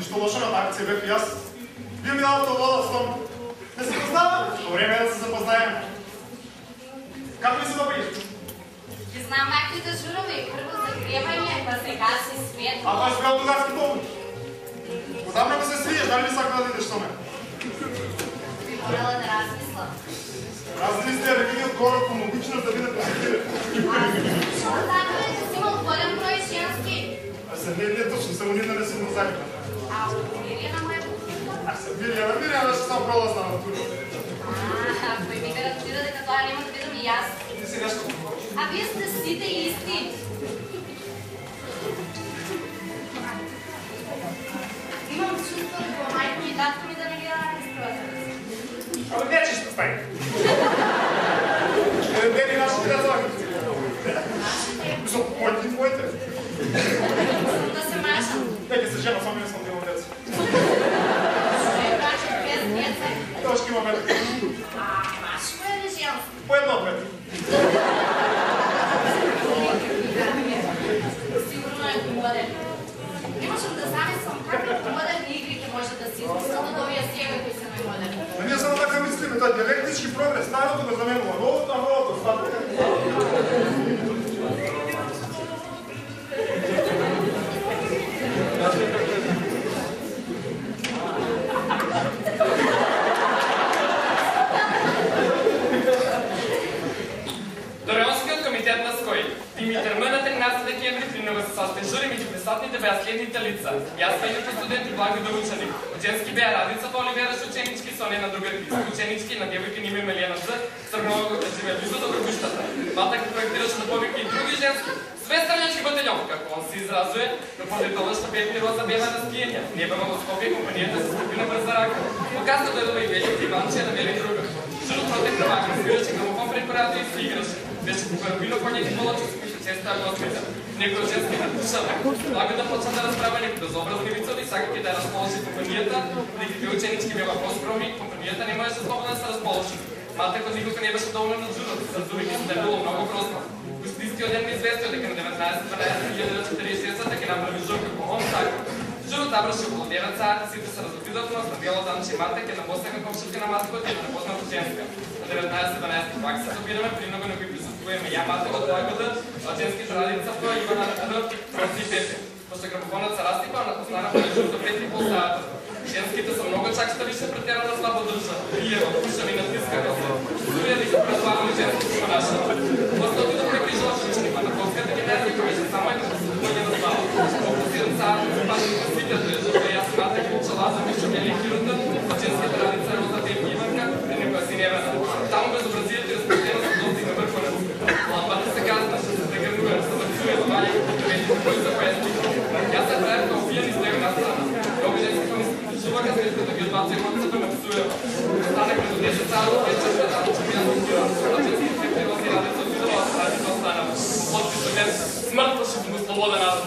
нищо лошо на тази акция бях и аз. Вие миналата вода, Стом. Не се познаваме? Време е да се запознаем. Как ли се добри? Не знам каквите журови. Първо загреване, па сега си свет. А той свел тогавски помниш. Отдавна го се свиеш, дали ли сака да дидеш со мен? Би морала да размисля. Размисли да види отгоре по логичност да ви да посетили. Отдаваме да си имам пълен брой женски. А се не точно, само ние да не си го залипа. А Мирина ме е попитала. А се Мирина ще съм пролазна на тури. Той ми гарантира дека това няма да видам и аз. Ти сега ще го говориш. А вие сте сите исти. Имам чувство по майко и татко ми да не ги разпръзат. Абе, не че ще стане. Не ли нашите разлаги? Нашите? За моите и твоите. Да се мажам. Нека се жена, само не съм бил отец. Ще мажам без деца. Точки има метък. Машко е ли женско? По едно от метък. Сигурно е младен. Не можем да замислям как младен игрите може да си измисля да довия сега, кои са най-младен. А ние само така мислиме, това диалектички прогрес, старото го заменува новото, а новото става. Дорионският комитет на СКОИ. Димитър М. на 13 декември принува се състои жури между присъствните бяха следните лица. Ясвените студенти Благо да ученик. От женски бяха Радица Оливера с ученички Соня на друга ученички на девойки Ниме Мелиена З. Сърнова живе близо до гробищата. Батък проектираше на повики и други женски. Све странички батальон, како он се изразуе, но поради това ще бе пирова за бема на скиения. Неба в Скопие компанията се стъпи на бърза рака. Показва дойдова и вече Иванче на Вели друга. Журът протек на вака, свираше грамофон пред парата и си играше. Беше попърбило по-неки молочи, с които честа госпитя. Некои женски надушава. Благо да почна да разправя некои безобразни вицови, сакаки да разположи компанията, никакви ученички бяха по-скромни, компанията не можеше слободно да се разположи. Матък от никога не беше доволен от журът, сързувайки се да е било много грозно. Гостинският ден ми известил дека на 19.12.1946 така направи жур како он така. Журът набраше около 9 сати, сите се разотидат на снабило дан, че Матък е напоснага комшитка на Матък от една непозната женска. На 19.12 пак се събираме, при много на кои присъствуваме я Матък от Благода, а женските радица в това Ивана Ратъда, Роси и Пепе. После грамофонът се разтипа, а напознана по журта 5,5 сата. Женските са много чак ставише претярана слабо държа. Иева, пуша ми натискаха се. Стоя ли се предлагали женските понаша. После отидох да грижа ученика на коската гимназия, беше само едно посетуване на зала. Около 7 сата запашниха свитят държата и аз смятах и учала за мишумели и хирурта, а женските радица Роза Тепи Иванка, да не бъде си невена. Там безобразието и разпределено се достигна върху. Лампата се казна, ще се тъгърнуя, се заксуя това и като кой за песни. Тя се прави като пиян и стоя на страна. Много женски чуваха след като ги отбача и хората да ме псуя. Останахме до 10 сата, вече ще да че бях отбира. Ръченски се крила си радица отидала, а радица остана. Подпис от ден, смъртва ще го слободен аз.